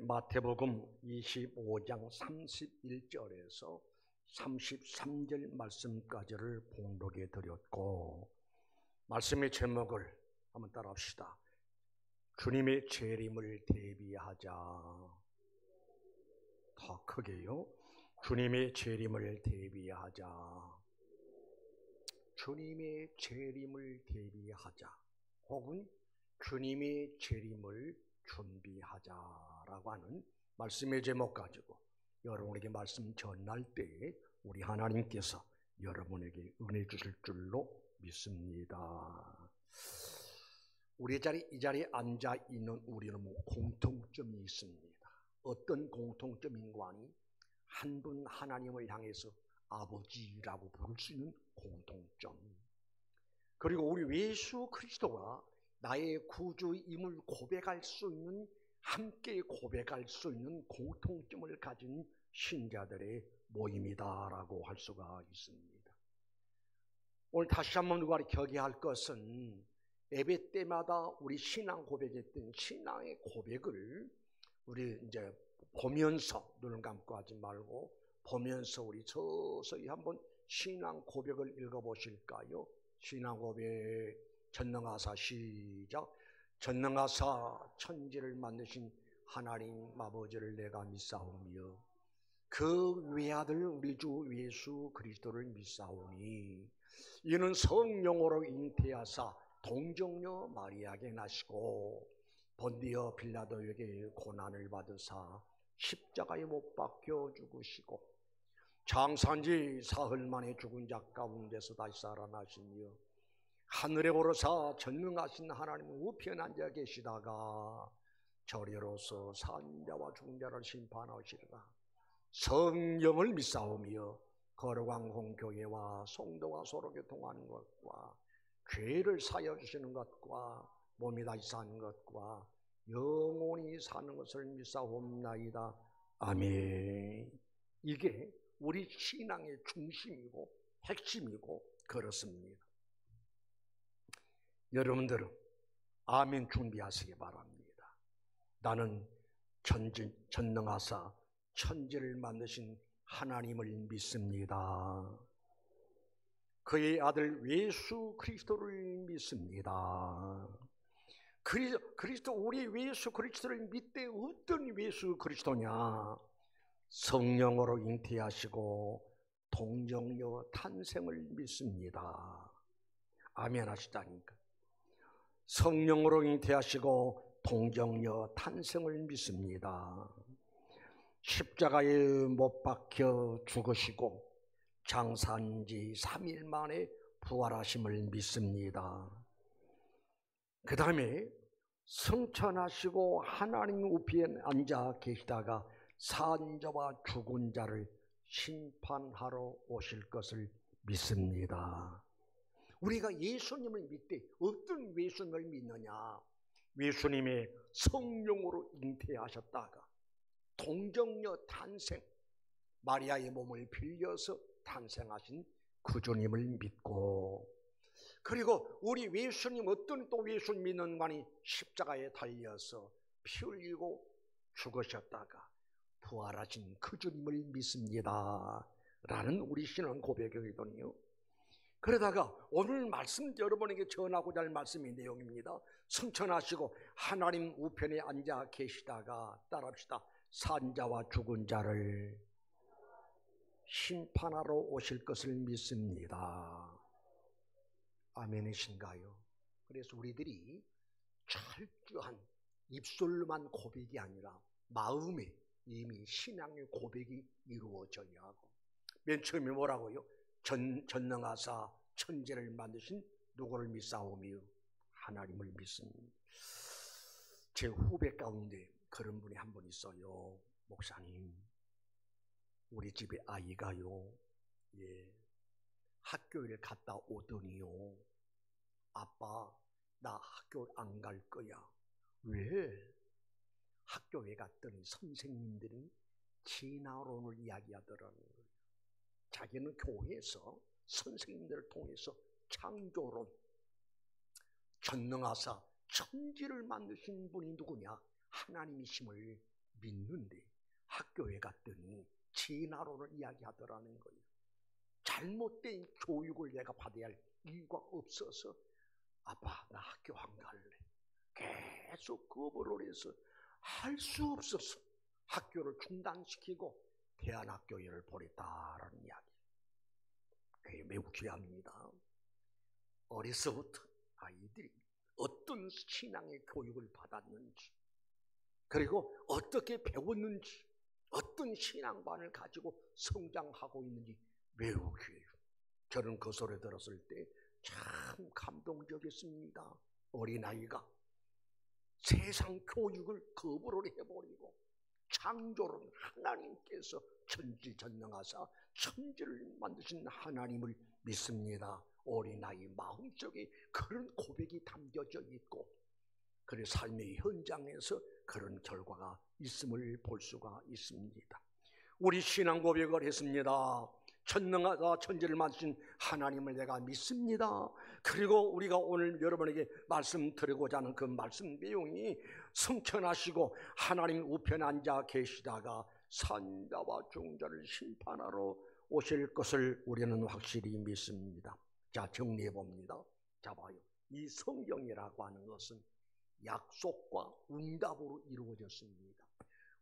마태복음 25장 31절에서 33절 말씀까지를 봉독해 드렸고, 말씀의 제목을 한번 따라합시다. 주님의 재림을 대비하자. 더 크게요. 주님의 재림을 대비하자. 주님의 재림을 대비하자. 혹은 주님의 재림을 준비하자라고 하는 말씀의 제목 가지고 여러분에게 말씀 전할 때에 우리 하나님께서 여러분에게 은혜 주실 줄로 믿습니다. 우리 이 자리에 앉아 있는 우리는 공통점이 있습니다. 어떤 공통점인가 하니, 한 분 하나님을 향해서 아버지라고 부를 수 있는 공통점, 그리고 우리 예수 그리스도가 나의 구주임을 고백할 수 있는, 함께 고백할 수 있는 공통점을 가진 신자들의 모임이다라고 할 수가 있습니다. 오늘 다시 한번 누가 격려할 것은, 예배 때마다 우리 신앙 고백했던 신앙의 고백을 우리 이제 보면서, 눈을 감고 하지 말고 보면서 우리 서서히 한번 신앙 고백을 읽어보실까요? 신앙 고백 전능하사 시작. 전능하사 천지를 만드신 하나님 아버지를 내가 믿사오며 그 외아들 우리 주 예수 그리스도를 믿사오니 이는 성령으로 잉태하사 동정녀 마리아에게 나시고 본디어 빌라도에게 고난을 받으사 십자가에 못 박혀 죽으시고 장사한지 사흘 만에 죽은 자 가운데서 다시 살아나시며 하늘에 오르사 전능하신 하나님 우편에 앉아 계시다가 저리로서 산 자와 죽은 자를 심판하시리라. 성령을 믿사오며 거룩한 공교회와 성도와 서로 교통하는 것과 죄를 사여 주시는 것과 몸이 다시 사는 것과 영원히 사는 것을 믿사옵나이다. 아멘. 이게 우리 신앙의 중심이고 핵심이고 그렇습니다. 여러분들은 아멘 준비하시기 바랍니다. 나는 전능하사 천지를 만드신 하나님을 믿습니다. 그의 아들 예수 그리스도를 믿습니다. 그리스도, 우리 예수 그리스도를 믿되 어떤 예수 그리스도냐? 성령으로 잉태하시고 동정녀 탄생을 믿습니다. 아멘 하시다니까. 성령으로 잉태하시고 동정녀 탄생을 믿습니다. 십자가에 못 박혀 죽으시고 장사한 지 3일 만에 부활하심을 믿습니다. 그 다음에 승천하시고 하나님 우편에 앉아 계시다가 산자와 죽은 자를 심판하러 오실 것을 믿습니다. 우리가 예수님을 믿되 어떤 예수님을 믿느냐? 예수님의 성령으로 잉태하셨다가 동정녀 탄생, 마리아의 몸을 빌려서 탄생하신 구주님을 믿고, 그리고 우리 예수님 어떤 또 예수님 믿는 가니 십자가에 달려서 피 흘리고 죽으셨다가 부활하신 구주님을 믿습니다 라는 우리 신앙 고백이거든요. 그러다가 오늘 말씀 여러분에게 전하고자 할 말씀의 내용입니다. 승천하시고 하나님 우편에 앉아 계시다가 따라합시다. 산자와 죽은 자를 심판하러 오실 것을 믿습니다. 아멘이신가요? 그래서 우리들이 철저한 입술로만 고백이 아니라 마음에 이미 신앙의 고백이 이루어져야 하고, 맨 처음에 뭐라고요? 전능하사 천지를 만드신 누구를 믿사오며 하나님을 믿습니다. 제 후배 가운데 그런 분이 한 분 있어요. 목사님, 우리 집에 아이가요, 학교를 갔다 오더니요, 아빠 나 학교 안 갈 거야. 왜? 학교에 갔더니 선생님들이 진화론을 이야기하더라는 거예요. 자기는 교회에서 선생님들을 통해서 창조론, 전능하사 천지를 만드신 분이 누구냐? 하나님이심을 믿는데 학교에 갔더니 진화론을 이야기하더라는 거예요. 잘못된 교육을 내가 받아야 할 이유가 없어서 아빠 나 학교 안 갈래. 계속 거부를 해서 할 수 없어서 학교를 중단시키고 대안학교를 보냈다라는 이야기. 그게 매우 귀합니다. 어려서부터 아이들이 어떤 신앙의 교육을 받았는지, 그리고 어떻게 배웠는지, 어떤 신앙관을 가지고 성장하고 있는지 매우 귀해요. 저는 그 소리 들었을 때 참 감동적이었습니다. 어린아이가 세상 교육을 거부를 해버리고 창조론 하나님께서 천지전능하사 천지를 만드신 하나님을 믿습니다. 어린아이 마음속에 그런 고백이 담겨져 있고 그의 삶의 현장에서 그런 결과가 있음을 볼 수가 있습니다. 우리 신앙 고백을 했습니다. 전능하사 천지를 만드신 하나님을 내가 믿습니다. 그리고 우리가 오늘 여러분에게 말씀드리고자 하는 그 말씀 내용이 성천하시고 하나님 우편에 앉아 계시다가 산자와 종자를 심판하러 오실 것을 우리는 확실히 믿습니다. 자, 정리해 봅니다. 자, 봐요. 이 성경이라고 하는 것은 약속과 응답으로 이루어졌습니다.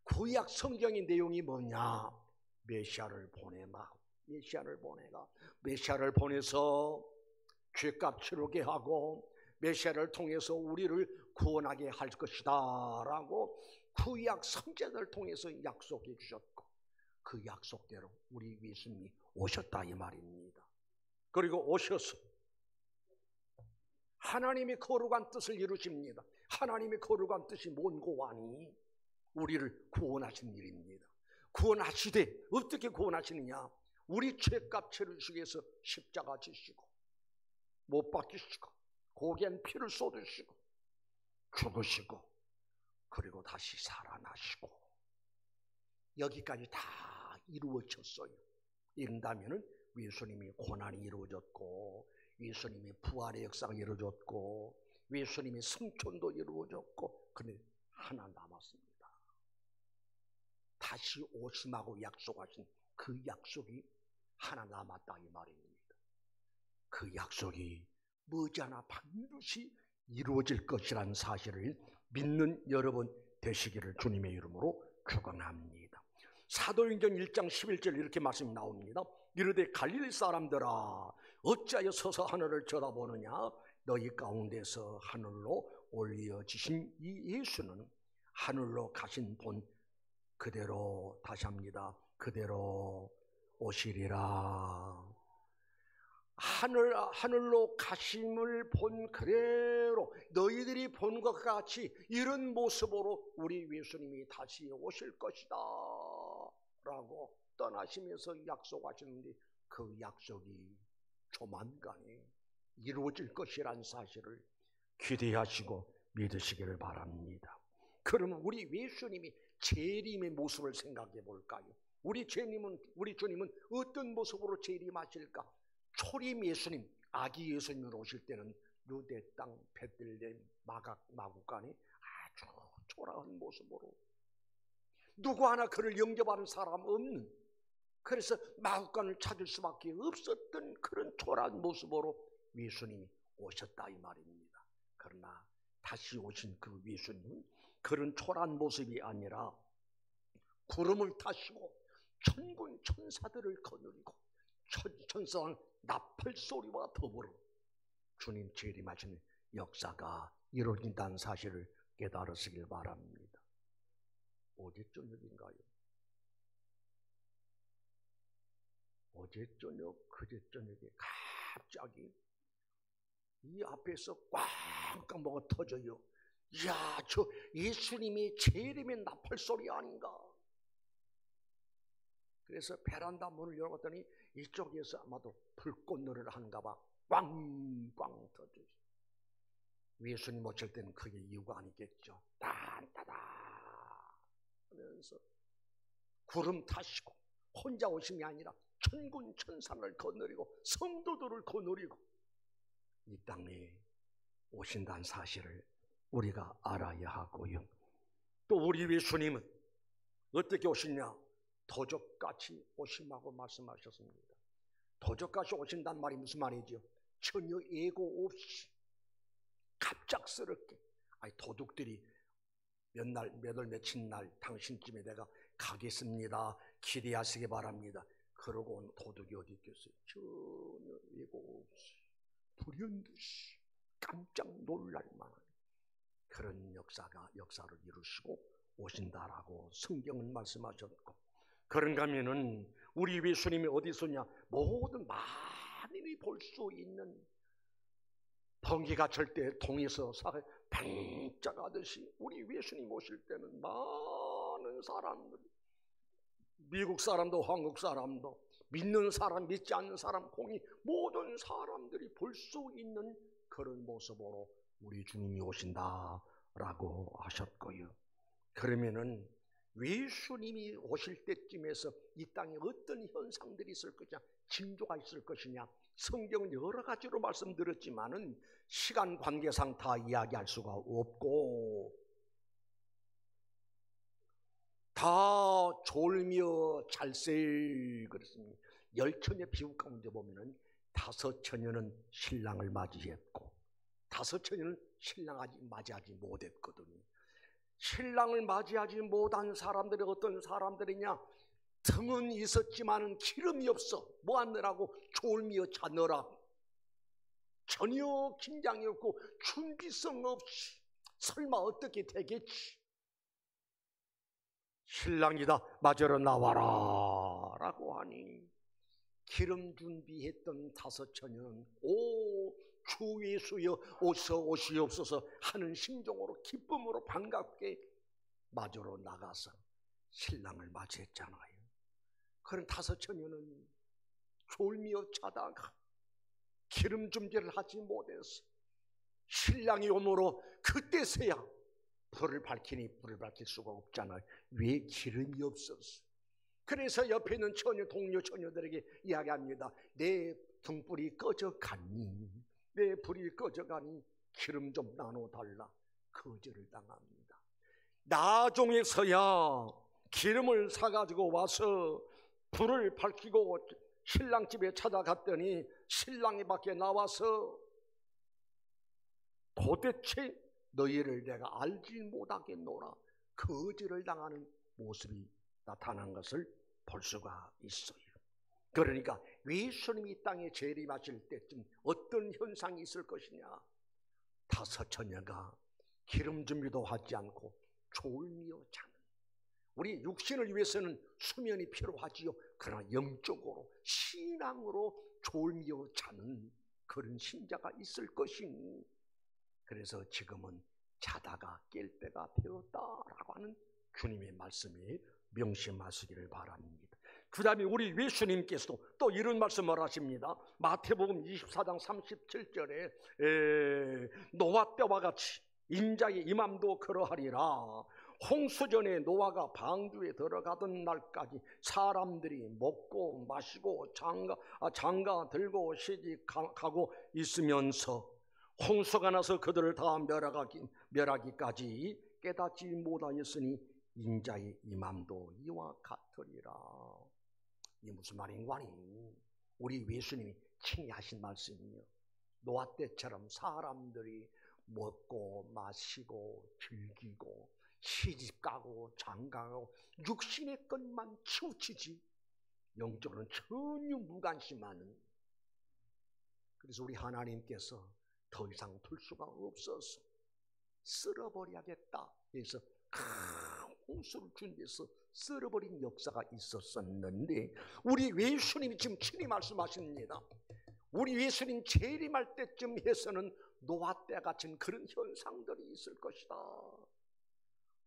구약 성경의 내용이 뭐냐? 메시아를 보내마. 메시아를 보내서 죄값 치르게 하고 메시아를 통해서 우리를 구원하게 할 것이다 라고 구약 선지자를 통해서 약속해 주셨고 그 약속대로 우리 예수님이 오셨다 이 말입니다. 그리고 오셔서 하나님의 거룩한 뜻을 이루십니다. 하나님의 거룩한 뜻이 뭔고 하니 우리를 구원하신 일입니다. 구원하시되 어떻게 구원하시느냐? 우리 죄값 치르시기 위해서 십자가 지시고 못 박히시고 고개엔 피를 쏟으시고 죽으시고 그리고 다시 살아나시고 여기까지 다 이루어졌어요. 이른다면 예수님이 고난이 이루어졌고 예수님이 부활의 역사가 이루어졌고 예수님의 승천도 이루어졌고 그런데 하나 남았습니다. 다시 오심하고 약속하신 그 약속이 하나 남았다 이 말입니다. 그 약속이 머지않아 반드시 이루어질 것이라는 사실을 믿는 여러분 되시기를 주님의 이름으로 축원합니다. 사도행전 1장 11절 이렇게 말씀이 나옵니다. 이르되 갈릴리 사람들아 어찌하여 서서 하늘을 쳐다보느냐? 너희 가운데서 하늘로 올려지신 이 예수는 하늘로 가신 본 그대로 다시 합니다. 그대로 오시리라. 하늘로 가심을 본 그대로 너희들이 본 것 같이 이런 모습으로 우리 예수님이 다시 오실 것이다 라고 떠나시면서 약속하시는데 그 약속이 조만간에 이루어질 것이라는 사실을 기대하시고 믿으시기를 바랍니다. 그러면 우리 예수님이 재림의 모습을 생각해 볼까요? 우리 주님은 어떤 모습으로 재림하실까? 초림 예수님, 아기 예수님으로 오실 때는 유대 땅 베들레헴 마구간에 아주 초라한 모습으로 누구 하나 그를 영접하는 사람 없는, 그래서 마구간을 찾을 수밖에 없었던 그런 초라한 모습으로 예수님이 오셨다 이 말입니다. 그러나 다시 오신 그 예수님은 그런 초라한 모습이 아니라 구름을 타시고 천군 천사들을 거느리고 천사랑 나팔 소리와 더불어 주님 재림하시는 역사가 이루어진다는 사실을 깨달으시길 바랍니다. 어제 저녁인가요? 어제 저녁, 그제 저녁에 갑자기 이 앞에서 꽝꽝 뭐가 터져요. 이야, 저 예수님이 재림의 나팔 소리 아닌가? 그래서 베란다 문을 열어봤더니 이쪽에서 아마도 불꽃놀이를 하는가 봐. 꽝꽝 터져요. 예수님 오실 때는 그게 이유가 아니겠죠. 딴따다 하면서 구름 타시고 혼자 오심이 아니라 천군 천사를 거느리고 성도들을 거느리고 이 땅에 오신다는 사실을 우리가 알아야 하고요. 또 우리 예수님은 어떻게 오시냐? 도적같이 오심하고 말씀하셨습니다. 도적같이 오신단 말이 무슨 말이죠? 전혀 예고 없이 갑작스럽게, 아니 도둑들이 몇 월 며칠 날 당신쯤에 내가 가겠습니다, 기대하시기 바랍니다, 그러고 온 도둑이 어디 있겠어요? 전혀 예고 없이 불현듯이 깜짝 놀랄 만한 그런 역사를 이루시고 오신다라고 성경은 말씀하셨고, 그런가 하면은 우리 예수님이 어디 있었냐? 모든 만인이 볼 수 있는 번개가 절대 통해서 반짝하듯이 우리 예수님 오실 때는 많은 사람들이, 미국 사람도 한국 사람도 믿는 사람 믿지 않는 사람 공이 모든 사람들이 볼 수 있는 그런 모습으로 우리 주님이 오신다라고 하셨고요. 그러면은 예수님이 오실 때쯤에서 이 땅에 어떤 현상들이 있을 것이냐, 징조가 있을 것이냐, 성경은 여러 가지로 말씀드렸지만은 시간 관계상 다 이야기할 수가 없고, 다 졸며 잘세 그랬습니다. 10처녀 비유 가운데 보면은 5처녀는 신랑을 맞이했고 5처녀는 신랑을 맞이하지 못했거든요. 신랑을 맞이하지 못한 사람들이 어떤 사람들이냐? 등은 있었지만은 기름이 없어. 뭐 하느라고? 졸며 자느라. 전혀 긴장이 없고 준비성 없이 설마 어떻게 되겠지? 신랑이다, 맞으러 나와라 라고 하니 기름 준비했던 5처녀는 오 주 예수여 오서 오시옵소서 하는 심정으로 기쁨으로 반갑게 맞으러 나가서 신랑을 맞이했잖아요. 그런 5처녀는 졸며 자다가 기름 준비를 하지 못해서 신랑이 오므로 그때서야 불을 밝히니 불을 밝힐 수가 없잖아요. 왜? 기름이 없었어. 그래서 옆에 있는 처녀, 동료 처녀들에게 이야기합니다. 내 등불이 꺼져가니, 내 불이 꺼져가니 기름 좀 나눠달라. 거절을 당합니다. 나중에서야 기름을 사가지고 와서 불을 밝히고 신랑 집에 찾아갔더니 신랑이 밖에 나와서 도대체 너희를 내가 알지 못하겠노라 거절을 당하는 모습이 나타난 것을 볼 수가 있어요. 그러니까 예수님이 이 땅에 재림하실 때쯤 어떤 현상이 있을 것이냐? 5처녀가 기름 준비도 하지 않고 졸며 자는, 우리 육신을 위해서는 수면이 필요하지요. 그러나 영적으로 신앙으로 졸며 자는 그런 신자가 있을 것이니, 그래서 지금은 자다가 깰 때가 되었다라고 하는 주님의 말씀에 명심하시기를 바랍니다. 그 다음에 우리 예수님께서도 또 이런 말씀을 하십니다. 마태복음 24장 37절에 노아 때와 같이 인자의 임함도 그러하리라. 홍수전에 노아가 방주에 들어가던 날까지 사람들이 먹고 마시고 장가 들고 시집가고 있으면서 홍수가 나서 그들을 다 멸하기까지 깨닫지 못하였으니 인자의 임함도 이와 같으리라. 이게 무슨 말인가 하니 우리 예수님이 친히 하신 말씀이요, 노아 때처럼 사람들이 먹고 마시고 즐기고 시집가고 장가가고 육신의 것만 치우치지 영적으로는 전혀 무관심하는, 그래서 우리 하나님께서 더 이상 둘 수가 없어서 쓸어버려야겠다 그래서 홍수를 준비해서 쓸어버린 역사가 있었었는데, 우리 예수님이 지금 친히 말씀하십니다. 우리 예수님 재림할 때쯤 해서는 노아 때 같은 그런 현상들이 있을 것이다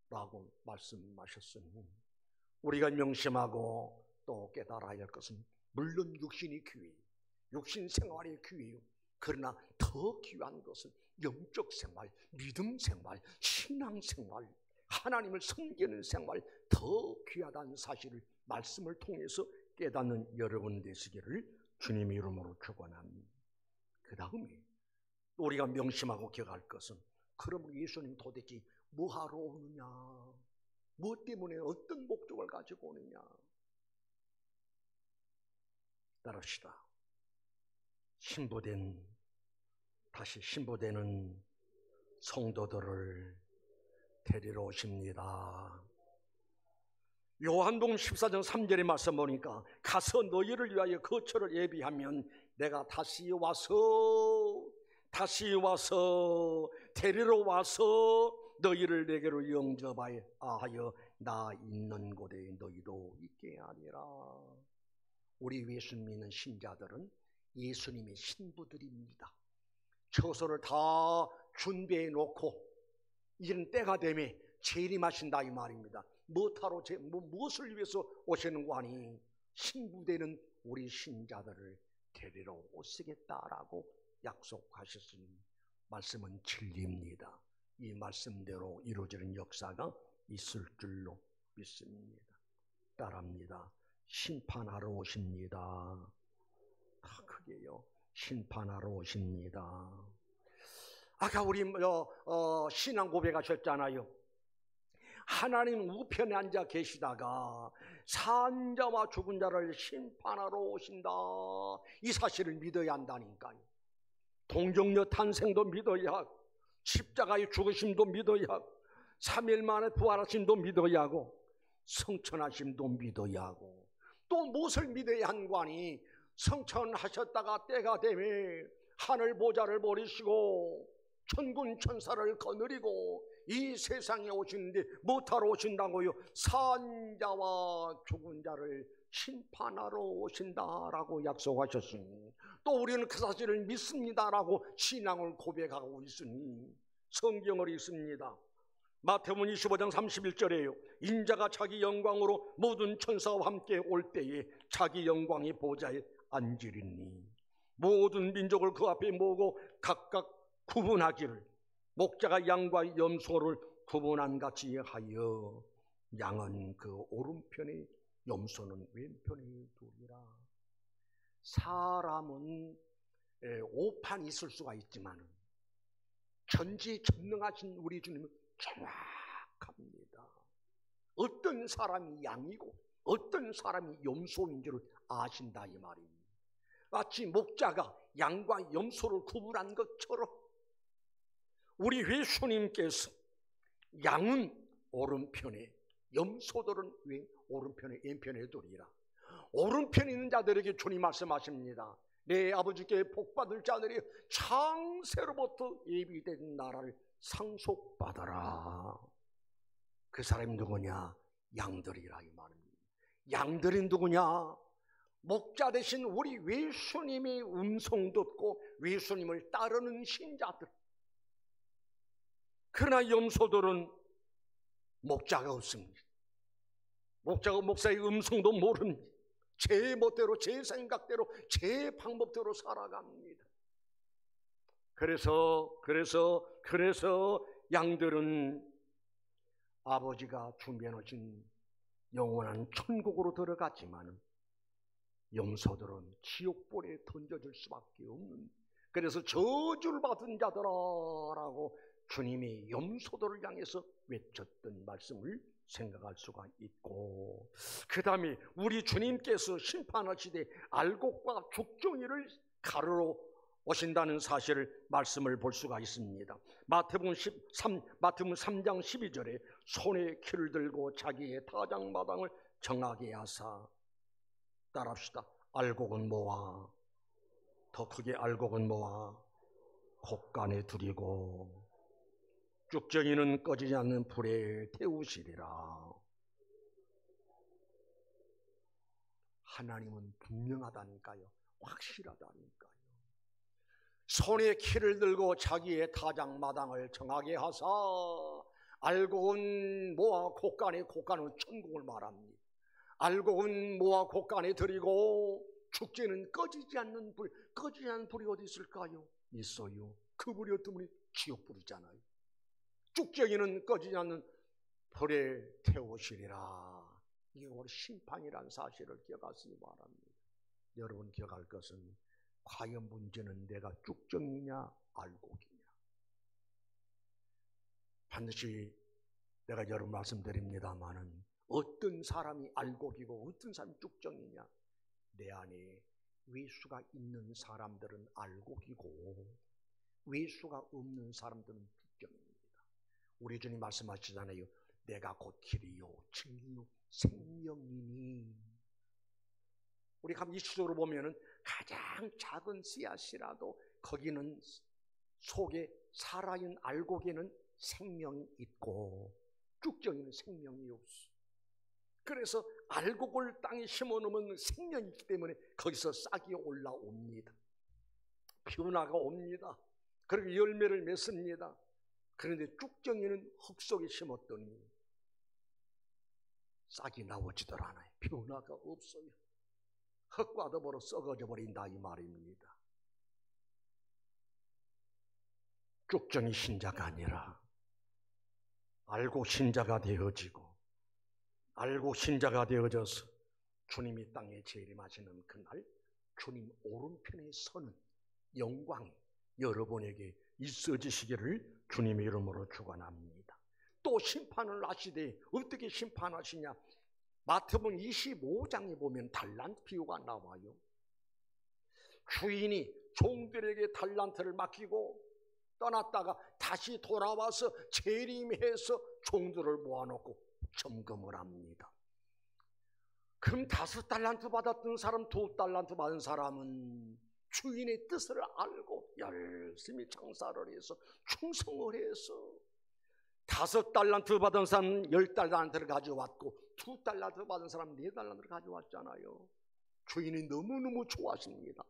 라고 말씀하셨으니, 우리가 명심하고 또 깨달아야 할 것은 물론 육신이 귀해요. 육신 생활이 귀해요. 그러나 더 귀한 것은 영적 생활, 믿음 생활, 신앙 생활, 하나님을 섬기는 생활, 더 귀하다는 사실을 말씀을 통해서 깨닫는 여러분 되시기를 주님의 이름으로 축원합니다. 그 다음에 우리가 명심하고 기억할 것은, 그럼 예수님 도대체 뭐하러 오느냐? 무엇 때문에 어떤 목적을 가지고 오느냐. 따릅시다. 다시 신부되는 성도들을 데리러 오십니다. 요한복음 14장 3절의 말씀 보니까 가서 너희를 위하여 거처를 예비하면 내가 다시 와서 데리러 와서 너희를 내게로 영접하여 나 있는 곳에 너희도 있게 하리라. 우리 예수 믿는 신자들은 예수님의 신부들입니다. 처소를 다 준비해 놓고 이런 때가 되면 재림하신다 이 말입니다. 무엇을 위해서 오시는가 하니 신부되는 우리 신자들을 데리러 오시겠다라고 약속하셨으니 말씀은 진리입니다. 이 말씀대로 이루어지는 역사가 있을 줄로 믿습니다. 따라합니다. 심판하러 오십니다. 다 크게요. 심판하러 오십니다. 아까 우리 신앙 고백하셨잖아요. 하나님 우편에 앉아 계시다가 산 자와 죽은 자를 심판하러 오신다. 이 사실을 믿어야 한다니까요. 동정녀 탄생도 믿어야 하고 십자가의 죽으심도 믿어야 하고 3일 만에 부활하심도 믿어야 하고 성천하심도 믿어야 하고 또 무엇을 믿어야 한가 하니 성천하셨다가 때가 되면 하늘 보좌를 버리시고 천군 천사를 거느리고 이 세상에 오시는데 뭐하러 오신다고요? 산자와 죽은 자를 심판하러 오신다라고 약속하셨으니 또 우리는 그 사실을 믿습니다라고 신앙을 고백하고 있으니 성경을 읽습니다. 마태복음 25장 31절에요. 인자가 자기 영광으로 모든 천사와 함께 올 때에 자기 영광의 보좌에 앉으리니 모든 민족을 그 앞에 모으고 각각 구분하기를 목자가 양과 염소를 구분한 같이 하여 양은 그 오른편에 염소는 왼편에 두리라. 사람은 오판이 있을 수가 있지만 전지전능하신 우리 주님은 정확합니다. 어떤 사람이 양이고 어떤 사람이 염소인 줄을 아신다 이 말입니다. 마치 목자가 양과 염소를 구분한 것처럼 우리 예수님께서 양은 오른편에 염소들은 오른편에 왼편에 두리라. 오른편에 있는 자들에게 주님 말씀하십니다. 내 아버지께 복받을 자들이 창세로부터 예비된 나라를 상속받아라. 그 사람이 누구냐? 양들이라 이 말입니다. 양들이 누구냐? 목자 되신 우리 예수님의 음성 듣고 예수님을 따르는 신자들. 그러나 염소들은 목자가 없습니다. 목자가 목사의 음성도 모릅니다. 제 멋대로, 제 생각대로, 제 방법대로 살아갑니다. 그래서 양들은 아버지가 준비해 놓으신 영원한 천국으로 들어갔지만 염소들은 지옥불에 던져질 수밖에 없는, 그래서 저주를 받은 자들아라고 주님이 염소들을 향해서 외쳤던 말씀을 생각할 수가 있고, 그 다음에 우리 주님께서 심판하시되 알곡과 죽정이를 가르러 오신다는 사실을 말씀을 볼 수가 있습니다. 마태복음 3장 12절에 손에 키를 들고 자기의 타작마당을 정하게 하사, 따라합시다. 알곡은 뭐와, 더 크게 알곡은 뭐와, 곡간에 두리고 쭉정이는 꺼지지 않는 불에 태우시리라. 하나님은 분명하다니까요. 확실하다니까요. 손에 키를 들고 자기의 타작마당을 정하게 하사, 알곡은 모아 곡간은 천국을 말합니다. 알곡은 모아 곡간에 들이고 축제는 꺼지지 않는 불. 꺼지지 않는 불이 어디 있을까요? 있어요. 그 불이 어떤 불이? 지옥불이잖아요. 쭉정이는 꺼지지 않는 불에 태우시리라. 이게 우리 심판이라는 사실을 기억하시기 바랍니다. 여러분 기억할 것은 과연 문제는 내가 쭉정이냐 알곡이냐. 반드시 내가 여러 말씀드립니다마는 어떤 사람이 알곡이고 어떤 사람이 쭉정이냐, 내 안에 외수가 있는 사람들은 알곡이고 외수가 없는 사람들은 쭉정입니다. 우리 주님 말씀하시잖아요. 내가 곧 길이요 진리요 생명이니. 우리 가면 이치적으로 보면은 가장 작은 씨앗이라도 거기는 속에 살아있는 알곡에는 생명이 있고 쭉정이는 생명이 없어. 그래서 알곡을 땅에 심어놓으면 생명이 있기 때문에 거기서 싹이 올라옵니다. 변화가 옵니다. 그리고 열매를 맺습니다. 그런데 쭉정이는 흙 속에 심었더니 싹이 나오지들 않아요. 변화가 없어요. 흙과 더불어 썩어져 버린다 이 말입니다. 쭉정이 신자가 아니라 알고 신자가 되어지고 알고 신자가 되어져서 주님이 땅에 재림하시는 그날 주님 오른편에 서는 영광이 여러분에게 있어지시기를 주님의 이름으로 축원합니다. 또 심판을 하시되 어떻게 심판하시냐? 마태복음 25장에 보면 달란트 비유가 나와요. 주인이 종들에게 달란트를 맡기고 떠났다가 다시 돌아와서 재림해서 종들을 모아놓고 점검을 합니다. 그럼 5달란트 받았던 사람, 2달란트 받은 사람은 주인의 뜻을 알고 열심히 장사를 해서 충성을 해서 5달란트 받은 사람 10달란트를 가져왔고 2달란트 받은 사람 4달란트를 가져왔잖아요. 주인이 너무너무 좋아하십니다.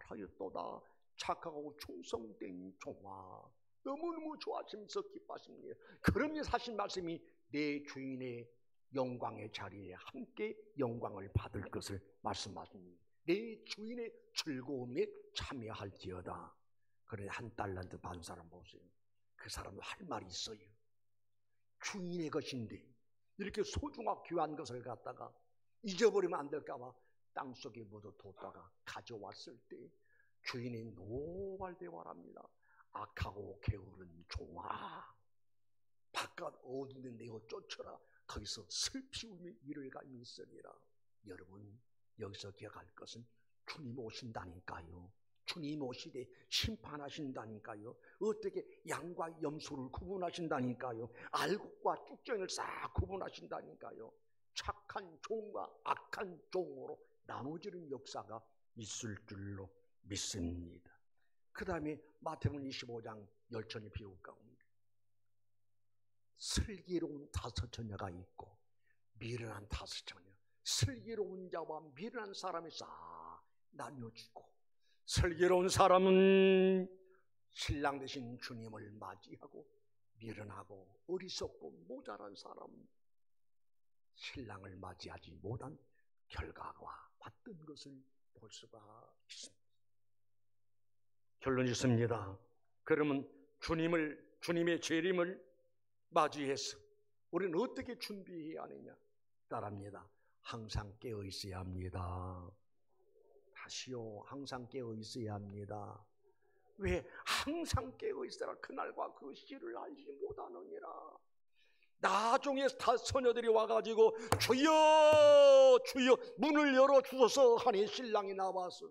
잘하였도다 착하고 충성된 종아. 너무너무 좋아하시면서 기뻐하십니다. 그러면서 하신 말씀이 내 주인의 영광의 자리에 함께 영광을 받을 것을 말씀하십니다. 내 주인의 즐거움에 참여할지어다. 그래 1달란트 받은 사람 보세요. 그 사람도 할 말이 있어요. 주인의 것인데 이렇게 소중하고 귀한 것을 갖다가 잊어버리면 안 될까 봐 땅속에 묻어뒀다가 가져왔을 때 주인이 노발대발합니다. 악하고 게으른 종아, 바깥 어두운 데 내어 쫓아라. 거기서 슬피 울며 이를 갈미 있으리라. 여러분 여기서 기억할 것은 주님 오신다니까요. 주님 오시되 심판하신다니까요. 어떻게 양과 염소를 구분하신다니까요. 알곡과 쭉정이를 싹 구분하신다니까요. 착한 종과 악한 종으로 나눠지는 역사가 있을 줄로 믿습니다. 그 다음에 마태복음 25장 열천의 비유 가운데 슬기로운 5처녀가 있고 미련한 5처녀. 슬기로운 자와 미련한 사람이 싹 나뉘어지고, 슬기로운 사람은 신랑 되신 주님을 맞이하고, 미련하고 어리석고 모자란 사람은 신랑을 맞이하지 못한 결과와 같은 것을 볼 수가 있습니다. 결론이 있습니다. 그러면 주님의 재림을 맞이해서 우리는 어떻게 준비해야 하느냐? 따라합니다. 항상 깨어 있어야 합니다. 다시요, 항상 깨어 있어야 합니다. 왜? 항상 깨어 있어라. 그날과 그 시를 알지 못하느니라. 나중에 다 처녀들이 와가지고 주여 주여 문을 열어주소서 하니 신랑이 나와서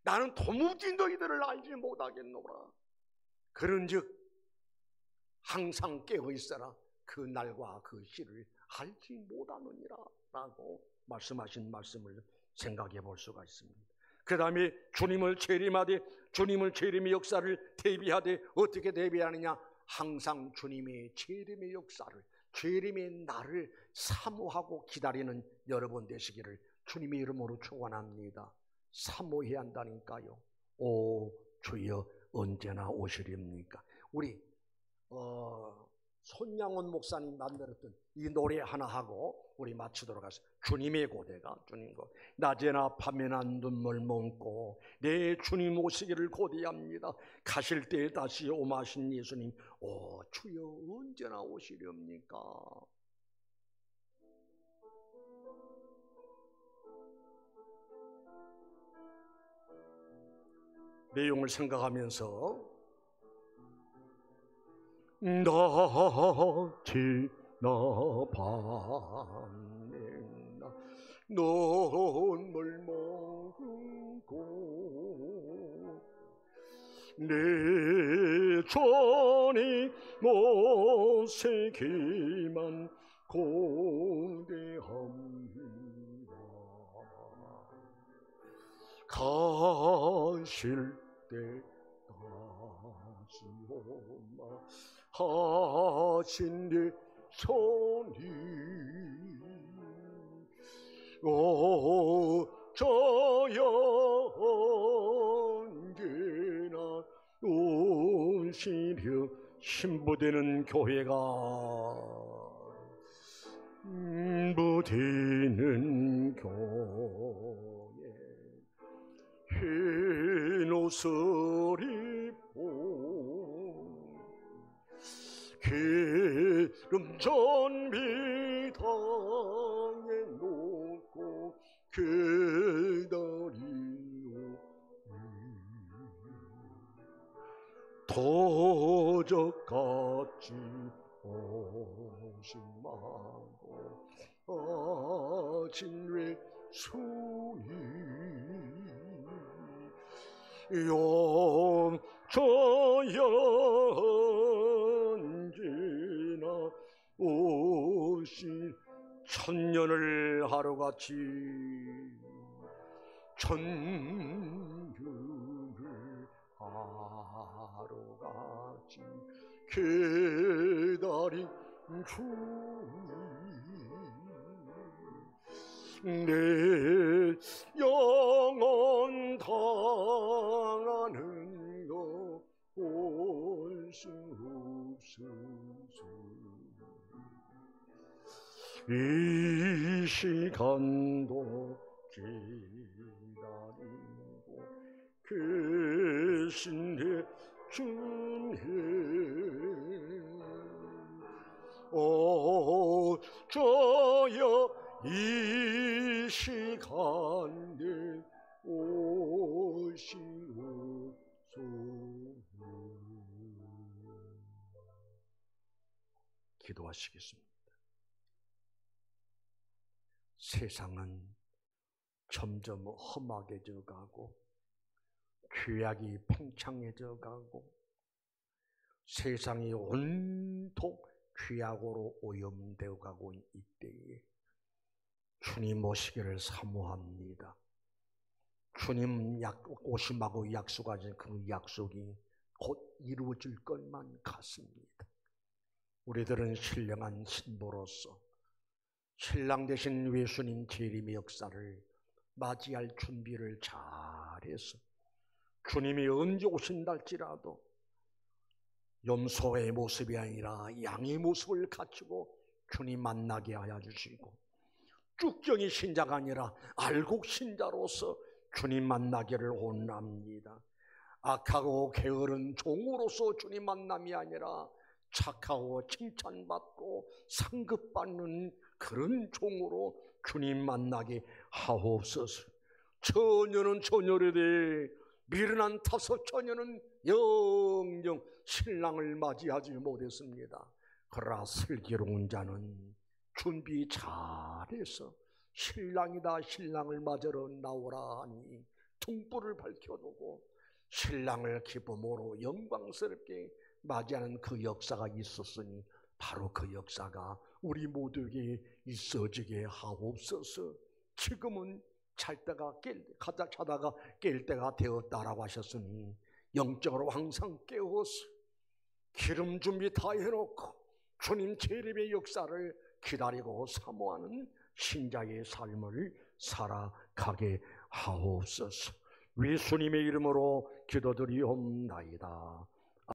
나는 도무지 너희들을 알지 못하겠노라. 그런즉 항상 깨어 있어라. 그 날과 그 시를 알지 못하느니라 라고 말씀하신 말씀을 생각해 볼 수가 있습니다. 그 다음에 주님을 재림하되 주님을 재림의 역사를 대비하되 어떻게 대비하느냐? 항상 주님의 재림의 역사를, 재림의 날을 사모하고 기다리는 여러분 되시기를 주님의 이름으로 축원합니다. 사모해야 한다니까요. 오 주여 언제나 오시렵니까? 우리 손양원 목사님 만들었던 이 노래 하나 하고 우리 마치도록 하겠습니다. 주님의 고대가 주님 고 낮에나 밤에나 눈물 머금고 내 주님 오시기를 고대합니다. 가실 때 다시 오마신 예수님, 오 주여 언제나 오시렵니까? 내용을 생각하면서 지나봤네. 눈물 머금고 내 전이 모세기만 공대합니다. 가실 때 다시 오마 하신 내 손이 저여 언제나 오시려 신부되는 교회가 신부되는 교회 흰 옷을 입고 기름 전비 당에 놓고 기다리오 도적같이 오심하고 진외 순이 용저여 언제나 오신 천년을 하루같이 천년을 하루같이 기다린 주님 내 영혼 당하는 거 볼 수 없으소. 이 시간도 기다리고 계신 내 주님 저여 이 시간에 오시옵소서. 기도하시겠습니다. 세상은 점점 험악해져 가고 죄악이 팽창해져 가고 세상이 온통 죄악으로 오염되어 가고 이때에 주님 오시기를 사모합니다. 주님 오심하고 약속하신 그 약속이 곧 이루어질 것만 같습니다. 우리들은 신령한 신부로서 신랑 되신 예수님 재림의 역사를 맞이할 준비를 잘해서 주님이 언제 오신다 할지라도 염소의 모습이 아니라 양의 모습을 갖추고 주님 만나게 하여 주시고 쭉정이 신자가 아니라 알곡 신자로서 주님 만나기를 원합니다. 악하고 게으른 종으로서 주님 만남이 아니라 착하고 칭찬받고 상급받는 그런 종으로 주님 만나게 하옵소서. 처녀는 처녀로되 미련한 타서 처녀는 영영 신랑을 맞이하지 못했습니다. 그러나 슬기로운 자는 준비 잘해서 신랑이다 신랑을 맞으러 나오라 하니 등불을 밝혀두고 신랑을 기쁨으로 영광스럽게 맞이하는 그 역사가 있었으니 바로 그 역사가 우리 모두에게 있어지게 하옵소서. 지금은 자다가 깰 때가 되었다라고 하셨으니 영적으로 항상 깨워서 기름 준비 다 해놓고 주님 재림의 역사를 기다리고 사모하는 신자의 삶을 살아가게 하옵소서. 예수님의 이름으로 기도드리옵나이다.